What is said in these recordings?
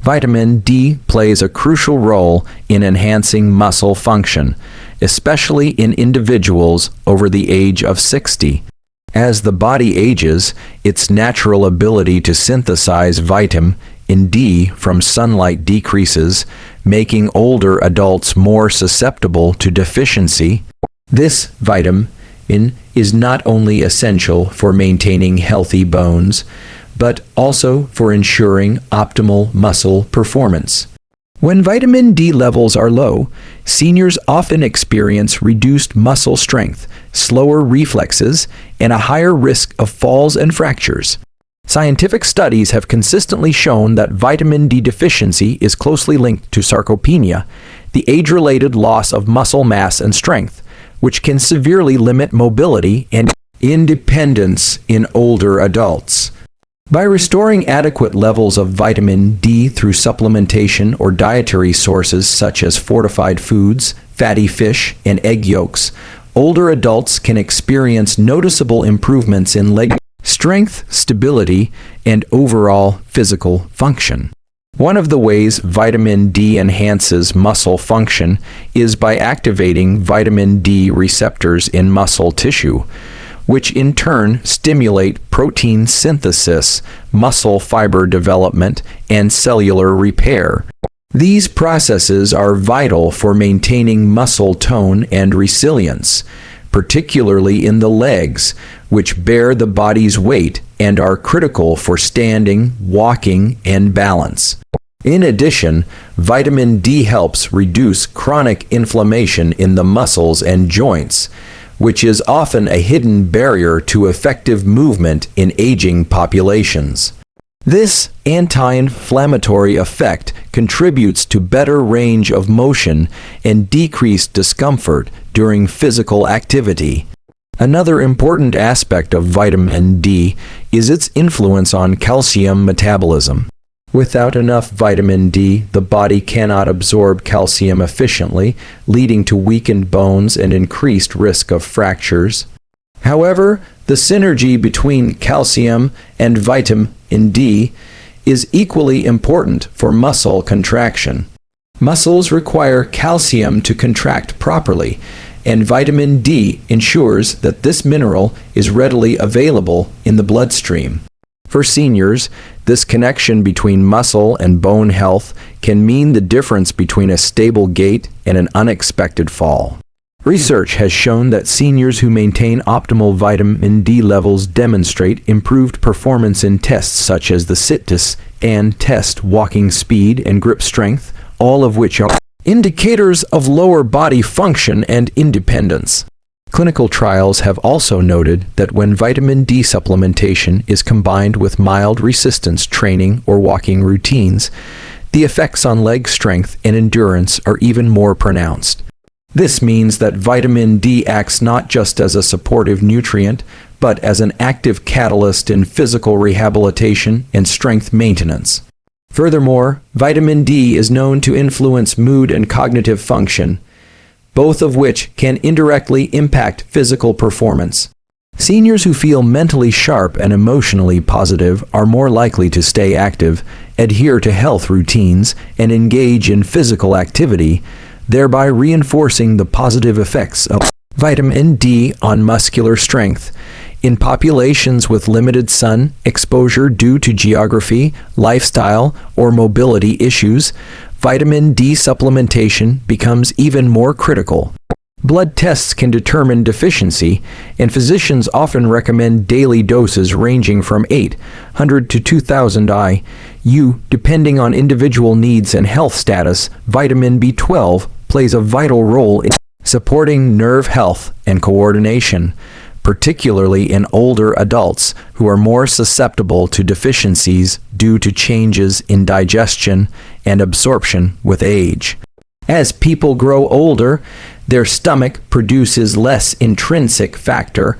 Vitamin D plays a crucial role in enhancing muscle function, especially in individuals over the age of 60. As the body ages, its natural ability to synthesize vitamin D from sunlight decreases, making older adults more susceptible to deficiency. This vitamin is not only essential for maintaining healthy bones, but also for ensuring optimal muscle performance. When vitamin D levels are low, seniors often experience reduced muscle strength, slower reflexes, and a higher risk of falls and fractures. Scientific studies have consistently shown that vitamin D deficiency is closely linked to sarcopenia, the age-related loss of muscle mass and strength, which can severely limit mobility and independence in older adults. By restoring adequate levels of vitamin D through supplementation or dietary sources such as fortified foods, fatty fish, and egg yolks, older adults can experience noticeable improvements in leg strength, stability, and overall physical function. One of the ways vitamin D enhances muscle function is by activating vitamin D receptors in muscle tissue, which in turn stimulate protein synthesis, muscle fiber development, and cellular repair. These processes are vital for maintaining muscle tone and resilience, particularly in the legs, which bear the body's weight and are critical for standing, walking, and balance. In addition, vitamin D helps reduce chronic inflammation in the muscles and joints, which is often a hidden barrier to effective movement in aging populations. This anti-inflammatory effect contributes to better range of motion and decreased discomfort during physical activity. Another important aspect of vitamin D is its influence on calcium metabolism. Without enough vitamin D, the body cannot absorb calcium efficiently, leading to weakened bones and increased risk of fractures. However, the synergy between calcium and vitamin D is equally important for muscle contraction. Muscles require calcium to contract properly, and vitamin D ensures that this mineral is readily available in the bloodstream. For seniors, this connection between muscle and bone health can mean the difference between a stable gait and an unexpected fall. Research has shown that seniors who maintain optimal vitamin D levels demonstrate improved performance in tests such as the sit and test walking speed and grip strength, all of which are indicators of lower body function and independence. Clinical trials have also noted that when vitamin D supplementation is combined with mild resistance training or walking routines, the effects on leg strength and endurance are even more pronounced. This means that vitamin D acts not just as a supportive nutrient, but as an active catalyst in physical rehabilitation and strength maintenance. Furthermore, vitamin D is known to influence mood and cognitive function, both of which can indirectly impact physical performance. Seniors who feel mentally sharp and emotionally positive are more likely to stay active, adhere to health routines, and engage in physical activity, thereby reinforcing the positive effects of vitamin D on muscular strength. In populations with limited sun exposure due to geography, lifestyle, or mobility issues, vitamin D supplementation becomes even more critical. Blood tests can determine deficiency, and physicians often recommend daily doses ranging from 800 to 2,000 IU, depending on individual needs and health status. Vitamin B12 plays a vital role in supporting nerve health and coordination, particularly in older adults who are more susceptible to deficiencies due to changes in digestion and absorption with age. As people grow older, their stomach produces less intrinsic factor,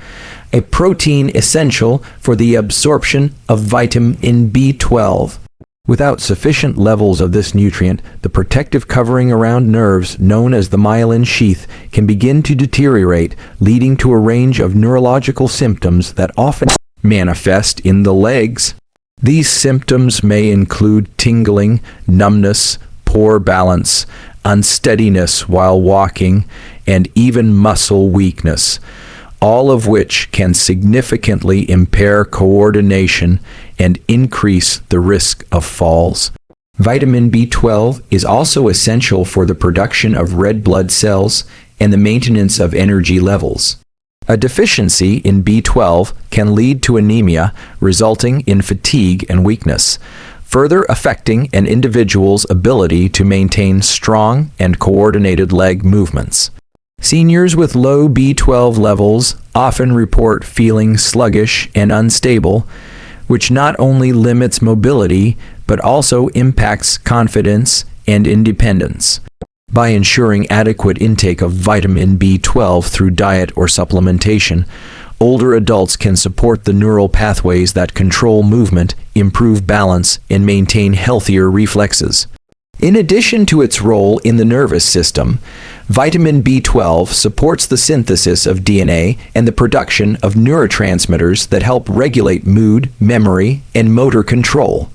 a protein essential for the absorption of vitamin B12. Without sufficient levels of this nutrient, the protective covering around nerves, known as the myelin sheath, can begin to deteriorate, leading to a range of neurological symptoms that often manifest in the legs. These symptoms may include tingling, numbness, poor balance, unsteadiness while walking, and even muscle weakness, all of which can significantly impair coordination and increase the risk of falls. Vitamin B12 is also essential for the production of red blood cells and the maintenance of energy levels. A deficiency in B12 can lead to anemia, resulting in fatigue and weakness, further affecting an individual's ability to maintain strong and coordinated leg movements. Seniors with low B12 levels often report feeling sluggish and unstable, which not only limits mobility but also impacts confidence and independence. By ensuring adequate intake of vitamin B12 through diet or supplementation, older adults can support the neural pathways that control movement, improve balance, and maintain healthier reflexes. In addition to its role in the nervous system, vitamin B12 supports the synthesis of DNA and the production of neurotransmitters that help regulate mood, memory, and motor control.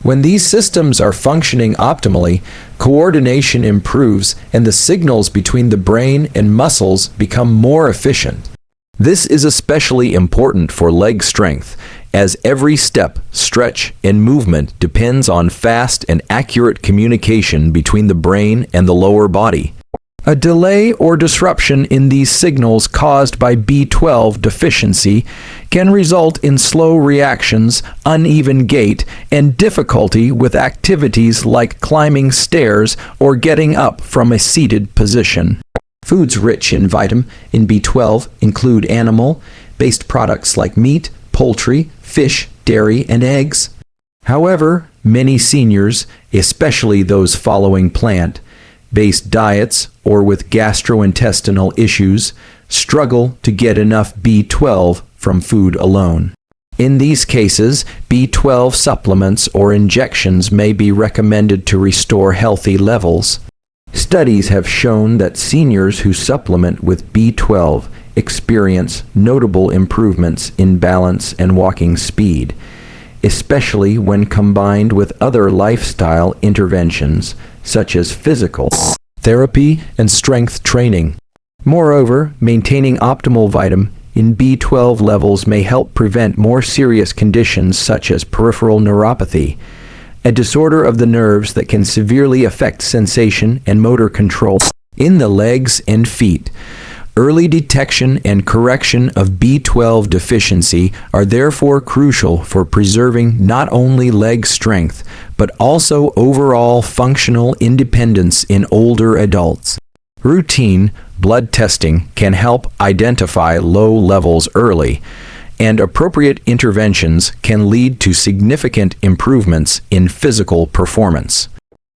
When these systems are functioning optimally, coordination improves and the signals between the brain and muscles become more efficient. This is especially important for leg strength, as every step, stretch, and movement depends on fast and accurate communication between the brain and the lower body. A delay or disruption in these signals caused by B12 deficiency can result in slow reactions, uneven gait, and difficulty with activities like climbing stairs or getting up from a seated position. Foods rich in vitamin B12 include animal-based products like meat, poultry, fish, dairy, and eggs. However, many seniors, especially those following plant-based diets or with gastrointestinal issues, struggle to get enough B12 from food alone. In these cases, B12 supplements or injections may be recommended to restore healthy levels. Studies have shown that seniors who supplement with B12 experience notable improvements in balance and walking speed, especially when combined with other lifestyle interventions such as physical therapy and strength training. Moreover, maintaining optimal vitamin B12 levels may help prevent more serious conditions such as peripheral neuropathy, a disorder of the nerves that can severely affect sensation and motor control in the legs and feet. Early detection and correction of B12 deficiency are therefore crucial for preserving not only leg strength, but also overall functional independence in older adults. Routine blood testing can help identify low levels early, and appropriate interventions can lead to significant improvements in physical performance.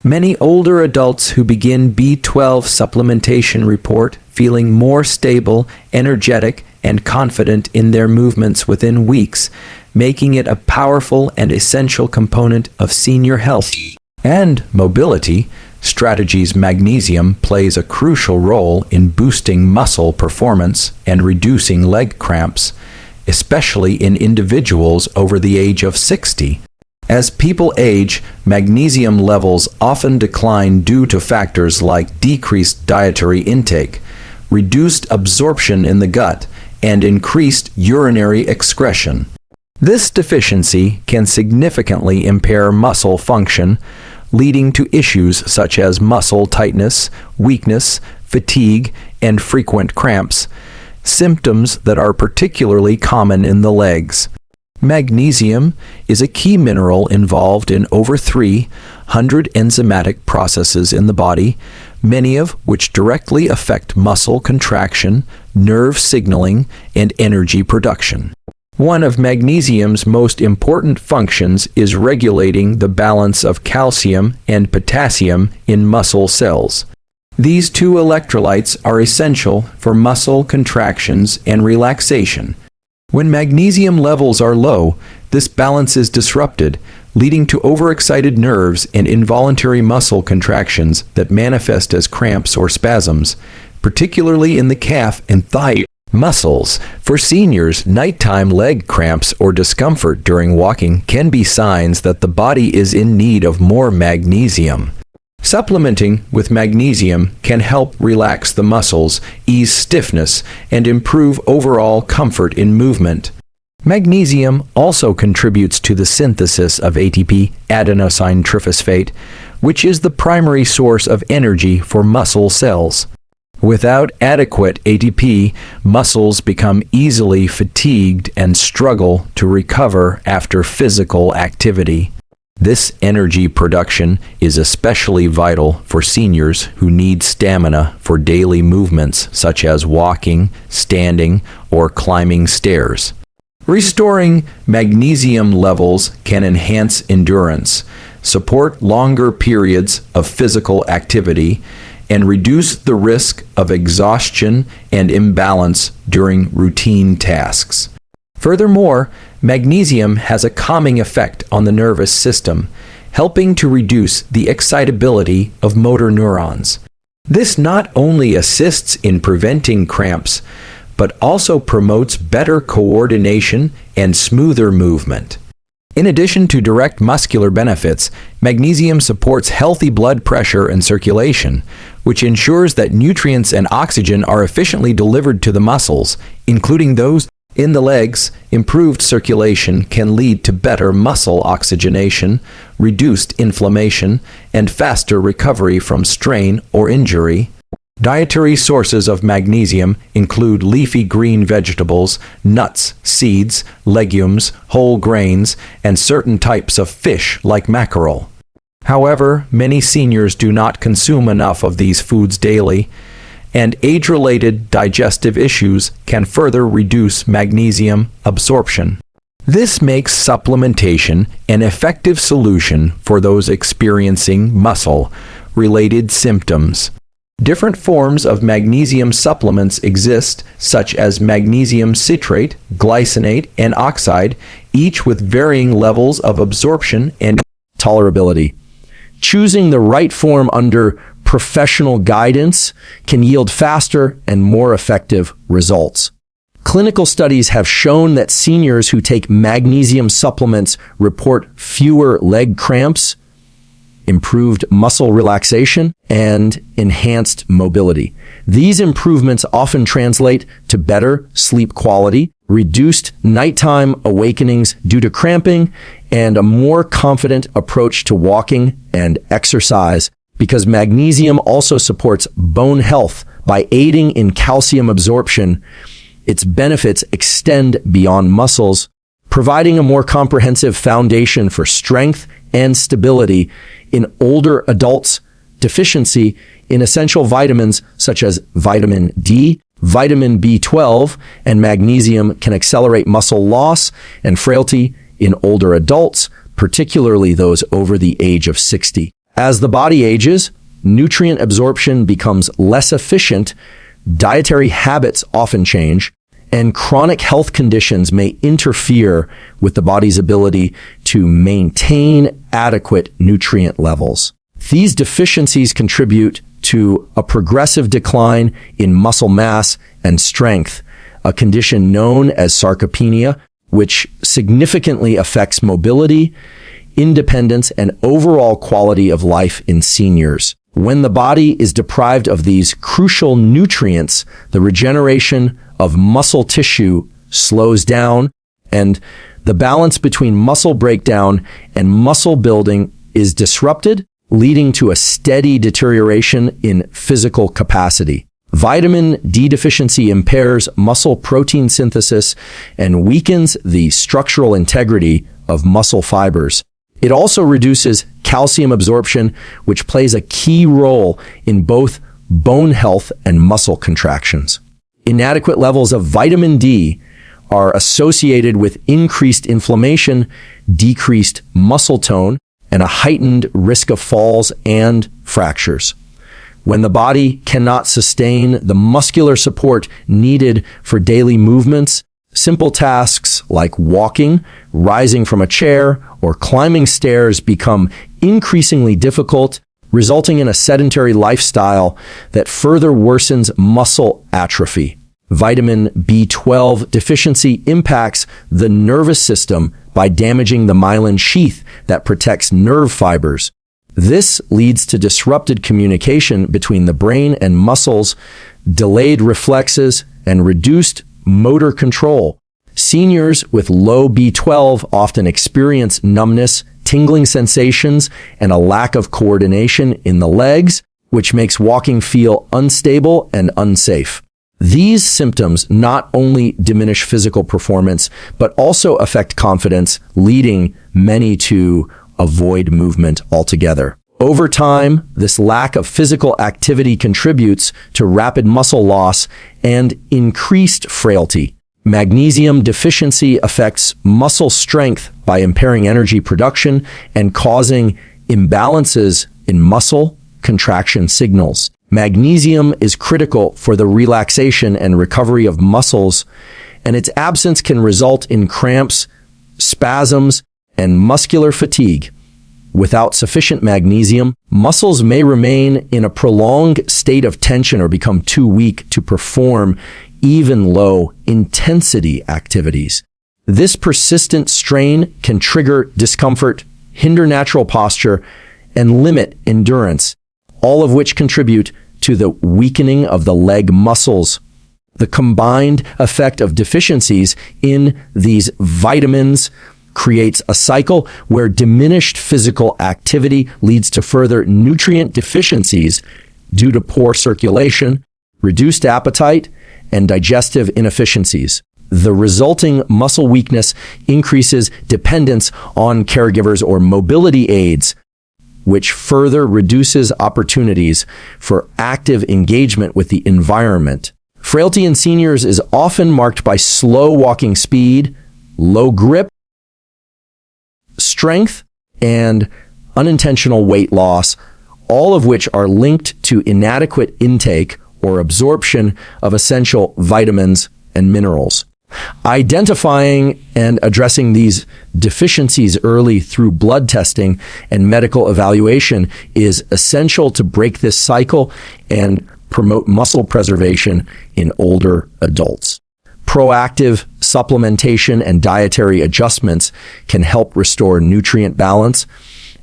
Many older adults who begin B12 supplementation report feeling more stable, energetic, and confident in their movements within weeks, making it a powerful and essential component of senior health and mobility strategies. Magnesium plays a crucial role in boosting muscle performance and reducing leg cramps, especially in individuals over the age of 60. As people age, magnesium levels often decline due to factors like decreased dietary intake, reduced absorption in the gut, and increased urinary excretion. This deficiency can significantly impair muscle function, leading to issues such as muscle tightness, weakness, fatigue, and frequent cramps, symptoms that are particularly common in the legs. Magnesium is a key mineral involved in over 300 enzymatic processes in the body, many of which directly affect muscle contraction, nerve signaling, and energy production. One of magnesium's most important functions is regulating the balance of calcium and potassium in muscle cells. These two electrolytes are essential for muscle contractions and relaxation. When magnesium levels are low, this balance is disrupted, leading to overexcited nerves and involuntary muscle contractions that manifest as cramps or spasms, particularly in the calf and thigh Muscles. For seniors, nighttime leg cramps or discomfort during walking can be signs that the body is in need of more magnesium. Supplementing with magnesium can help relax the muscles, ease stiffness, and improve overall comfort in movement. Magnesium also contributes to the synthesis of ATP, adenosine triphosphate, which is the primary source of energy for muscle cells. Without adequate ATP, muscles become easily fatigued and struggle to recover after physical activity. This energy production is especially vital for seniors who need stamina for daily movements such as walking, standing, or climbing stairs. Restoring magnesium levels can enhance endurance, support longer periods of physical activity, and reduce the risk of exhaustion and imbalance during routine tasks. Furthermore, magnesium has a calming effect on the nervous system, helping to reduce the excitability of motor neurons. This not only assists in preventing cramps, but also promotes better coordination and smoother movement. In addition to direct muscular benefits, magnesium supports healthy blood pressure and circulation, which ensures that nutrients and oxygen are efficiently delivered to the muscles, including those in the legs. Improved circulation can lead to better muscle oxygenation, reduced inflammation, and faster recovery from strain or injury. Dietary sources of magnesium include leafy green vegetables, nuts, seeds, legumes, whole grains, and certain types of fish like mackerel. However, many seniors do not consume enough of these foods daily, and age-related digestive issues can further reduce magnesium absorption. This makes supplementation an effective solution for those experiencing muscle-related symptoms. Different forms of magnesium supplements exist, such as magnesium citrate, glycinate, and oxide, each with varying levels of absorption and tolerability. Choosing the right form under professional guidance can yield faster and more effective results. Clinical studies have shown that seniors who take magnesium supplements report fewer leg cramps, improved muscle relaxation, and enhanced mobility. These improvements often translate to better sleep quality, reduced nighttime awakenings due to cramping, and a more confident approach to walking and exercise, because magnesium also supports bone health by aiding in calcium absorption. Its benefits extend beyond muscles, providing a more comprehensive foundation for strength and stability in older adults. Deficiency in essential vitamins such as vitamin D, vitamin B12, and magnesium can accelerate muscle loss and frailty in older adults, particularly those over the age of 60. As the body ages, nutrient absorption becomes less efficient, dietary habits often change, and chronic health conditions may interfere with the body's ability to maintain adequate nutrient levels. These deficiencies contribute to a progressive decline in muscle mass and strength, a condition known as sarcopenia, which significantly affects mobility, independence, and overall quality of life in seniors. When the body is deprived of these crucial nutrients, the regeneration of muscle tissue slows down, and the balance between muscle breakdown and muscle building is disrupted, leading to a steady deterioration in physical capacity. Vitamin D deficiency impairs muscle protein synthesis and weakens the structural integrity of muscle fibers. It also reduces calcium absorption, which plays a key role in both bone health and muscle contractions. Inadequate levels of vitamin D are associated with increased inflammation, decreased muscle tone, and a heightened risk of falls and fractures. When the body cannot sustain the muscular support needed for daily movements, simple tasks like walking, rising from a chair, or climbing stairs become increasingly difficult, resulting in a sedentary lifestyle that further worsens muscle atrophy. Vitamin B12 deficiency impacts the nervous system by damaging the myelin sheath that protects nerve fibers. This leads to disrupted communication between the brain and muscles, delayed reflexes, and reduced motor control. Seniors with low B12 often experience numbness, tingling sensations, and a lack of coordination in the legs, which makes walking feel unstable and unsafe. These symptoms not only diminish physical performance, but also affect confidence, leading many to avoid movement altogether. Over time, this lack of physical activity contributes to rapid muscle loss and increased frailty. Magnesium deficiency affects muscle strength by impairing energy production and causing imbalances in muscle contraction signals. Magnesium is critical for the relaxation and recovery of muscles, and its absence can result in cramps, spasms, and muscular fatigue. Without sufficient magnesium, muscles may remain in a prolonged state of tension or become too weak to perform even low-intensity activities. This persistent strain can trigger discomfort, hinder natural posture, and limit endurance, all of which contribute to the weakening of the leg muscles. The combined effect of deficiencies in these vitamins creates a cycle where diminished physical activity leads to further nutrient deficiencies due to poor circulation, reduced appetite, and digestive inefficiencies. The resulting muscle weakness increases dependence on caregivers or mobility aids, which further reduces opportunities for active engagement with the environment. Frailty in seniors is often marked by slow walking speed, low grip strength, and unintentional weight loss, all of which are linked to inadequate intake or absorption of essential vitamins and minerals. Identifying and addressing these deficiencies early through blood testing and medical evaluation is essential to break this cycle and promote muscle preservation in older adults. Proactive supplementation and dietary adjustments can help restore nutrient balance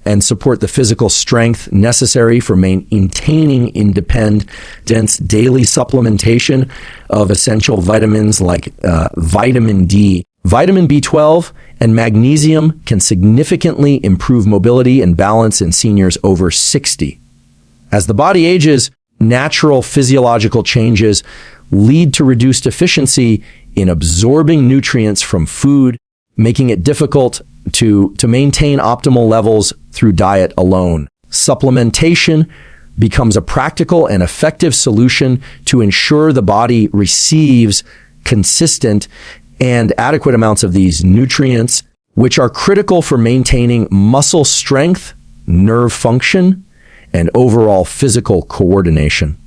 and support the physical strength necessary for maintaining independence. Daily supplementation of essential vitamins like vitamin D, vitamin B12, and magnesium can significantly improve mobility and balance in seniors over 60. As the body ages, natural physiological changes lead to reduced efficiency in absorbing nutrients from food, making it difficult to maintain optimal levels through diet alone. Supplementation becomes a practical and effective solution to ensure the body receives consistent and adequate amounts of these nutrients, which are critical for maintaining muscle strength, nerve function, and overall physical coordination.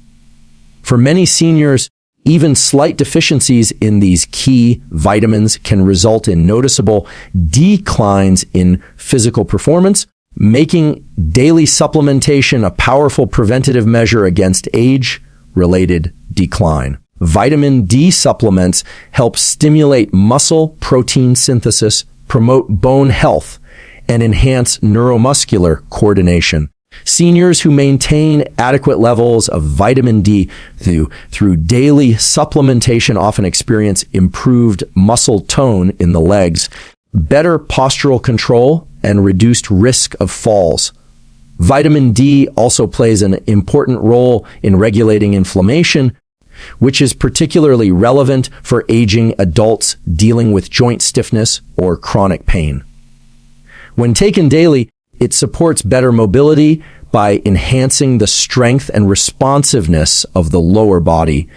For many seniors, even slight deficiencies in these key vitamins can result in noticeable declines in physical performance, making daily supplementation a powerful preventative measure against age-related decline. Vitamin D supplements help stimulate muscle protein synthesis, promote bone health, and enhance neuromuscular coordination. Seniors who maintain adequate levels of vitamin D through daily supplementation often experience improved muscle tone in the legs, better postural control, and reduced risk of falls. Vitamin D also plays an important role in regulating inflammation, which is particularly relevant for aging adults dealing with joint stiffness or chronic pain. When taken daily, it supports better mobility by enhancing the strength and responsiveness of the lower body,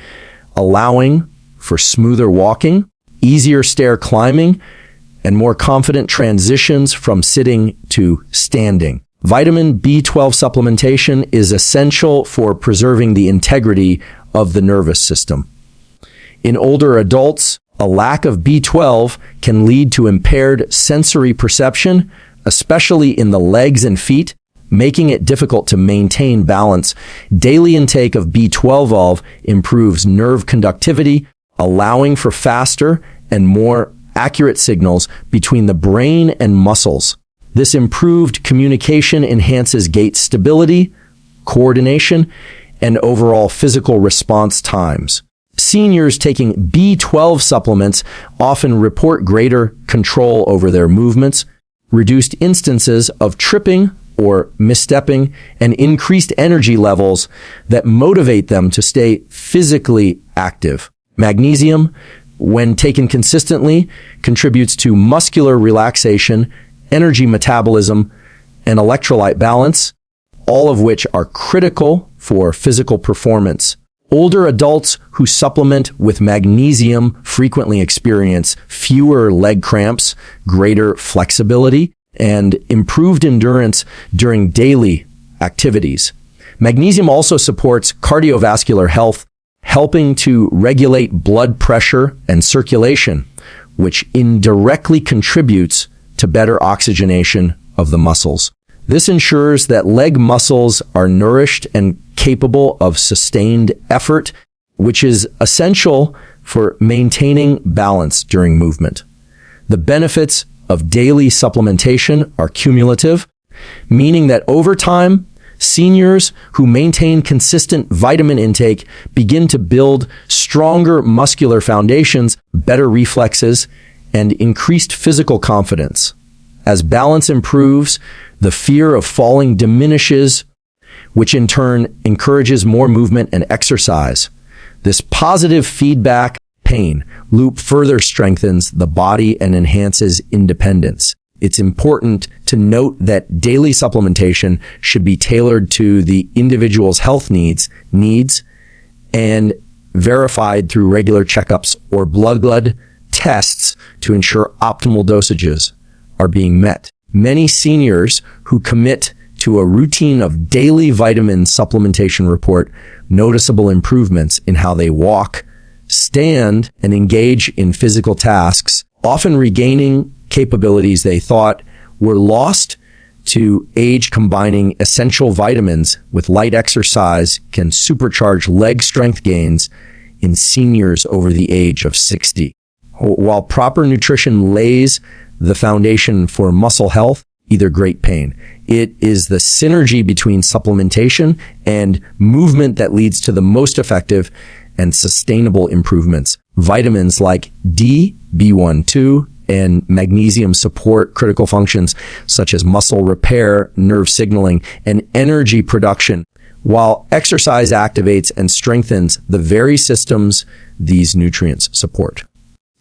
allowing for smoother walking, easier stair climbing, and more confident transitions from sitting to standing. Vitamin B12 supplementation is essential for preserving the integrity of the nervous system. In older adults, a lack of B12 can lead to impaired sensory perception, especially in the legs and feet, making it difficult to maintain balance. Daily intake of B12 improves nerve conductivity, allowing for faster and more accurate signals between the brain and muscles. This improved communication enhances gait stability, coordination, and overall physical response times. Seniors taking B12 supplements often report greater control over their movements, reduced instances of tripping or misstepping, and increased energy levels that motivate them to stay physically active. Magnesium, when taken consistently, contributes to muscular relaxation, energy metabolism, and electrolyte balance, all of which are critical for physical performance. Older adults who supplement with magnesium frequently experience fewer leg cramps, greater flexibility, and improved endurance during daily activities. Magnesium also supports cardiovascular health, helping to regulate blood pressure and circulation, which indirectly contributes to better oxygenation of the muscles. This ensures that leg muscles are nourished and capable of sustained effort, which is essential for maintaining balance during movement. The benefits of daily supplementation are cumulative, meaning that over time, seniors who maintain consistent vitamin intake begin to build stronger muscular foundations, better reflexes, and increased physical confidence. As balance improves, the fear of falling diminishes, which in turn encourages more movement and exercise. This positive feedback pain loop further strengthens the body and enhances independence. It's important to note that daily supplementation should be tailored to the individual's health needs, and verified through regular checkups or blood tests to ensure optimal dosages are being met. Many seniors who commit to a routine of daily vitamin supplementation report noticeable improvements in how they walk, stand, and engage in physical tasks, often regaining capabilities they thought were lost to age. Combining essential vitamins with light exercise can supercharge leg strength gains in seniors over the age of 60. While proper nutrition lays the foundation for muscle health, either great pain. It is the synergy between supplementation and movement that leads to the most effective and sustainable improvements. Vitamins like D, B12, and magnesium support critical functions such as muscle repair, nerve signaling, and energy production, while exercise activates and strengthens the very systems these nutrients support.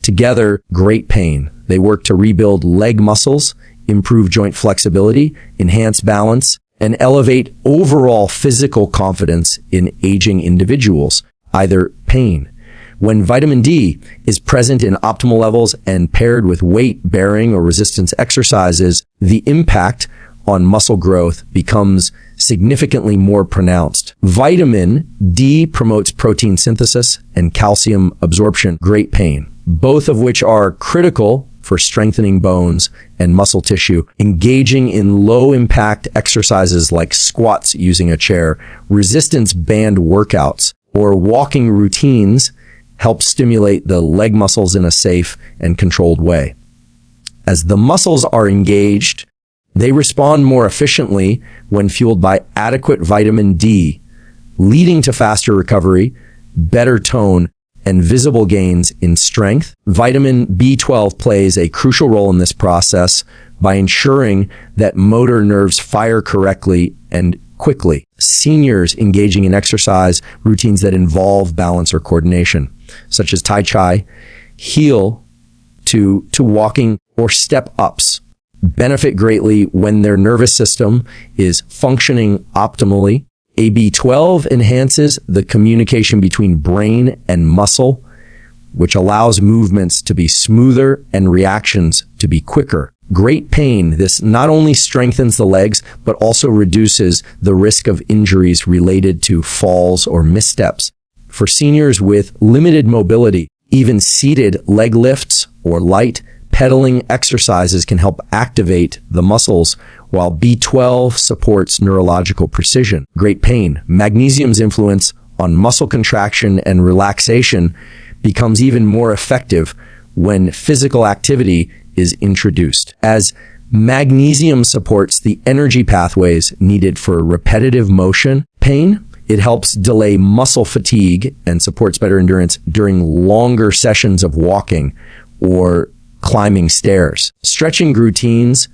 Together, great pain. They work to rebuild leg muscles, improve joint flexibility, enhance balance, and elevate overall physical confidence in aging individuals. Either pain. When vitamin D is present in optimal levels and paired with weight-bearing or resistance exercises, the impact on muscle growth becomes significantly more pronounced. Vitamin D promotes protein synthesis and calcium absorption, great pain, both of which are critical for strengthening bones and muscle tissue. Engaging in low-impact exercises like squats using a chair, resistance band workouts, or walking routines help stimulate the leg muscles in a safe and controlled way. As the muscles are engaged, they respond more efficiently when fueled by adequate vitamin D, leading to faster recovery, better tone, and visible gains in strength. Vitamin B12 plays a crucial role in this process by ensuring that motor nerves fire correctly and quickly. Seniors engaging in exercise routines that involve balance or coordination, such as Tai Chi, heel to walking or step ups, benefit greatly when their nervous system is functioning optimally. AB12 enhances the communication between brain and muscle, which allows movements to be smoother and reactions to be quicker. Great pain. This not only strengthens the legs, but also reduces the risk of injuries related to falls or missteps. For seniors with limited mobility, even seated leg lifts or light pedaling exercises can help activate the muscles, while B12 supports neurological precision. Great pain. Magnesium's influence on muscle contraction and relaxation becomes even more effective when physical activity is introduced, as magnesium supports the energy pathways needed for repetitive motion pain. It helps delay muscle fatigue and supports better endurance during longer sessions of walking or climbing stairs. Stretching routines,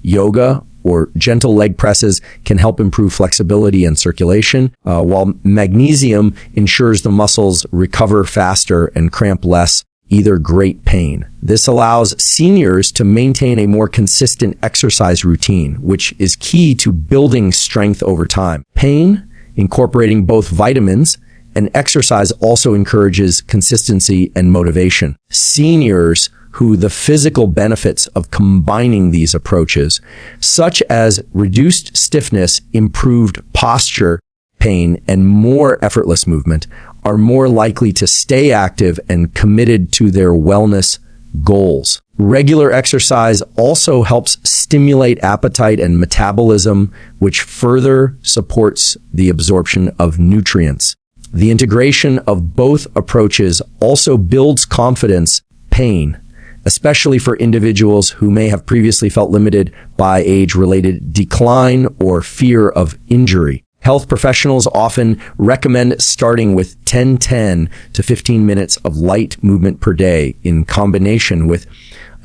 yoga, or gentle leg presses can help improve flexibility and circulation, while magnesium ensures the muscles recover faster and cramp less, either great pain. This allows seniors to maintain a more consistent exercise routine, which is key to building strength over time. Pain, incorporating both vitamins and exercise, also encourages consistency and motivation. Seniors who the physical benefits of combining these approaches, such as reduced stiffness, improved posture, pain, and more effortless movement, are more likely to stay active and committed to their wellness goals. Regular exercise also helps stimulate appetite and metabolism, which further supports the absorption of nutrients. The integration of both approaches also builds confidence. Pain, especially for individuals who may have previously felt limited by age-related decline or fear of injury. Health professionals often recommend starting with 10 to 15 minutes of light movement per day in combination with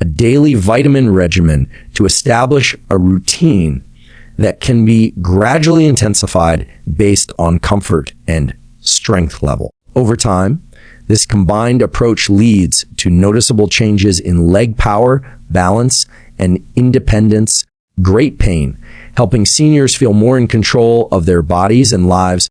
a daily vitamin regimen to establish a routine that can be gradually intensified based on comfort and strength level. Over time, this combined approach leads to noticeable changes in leg power, balance, and independence, great pain, helping seniors feel more in control of their bodies and lives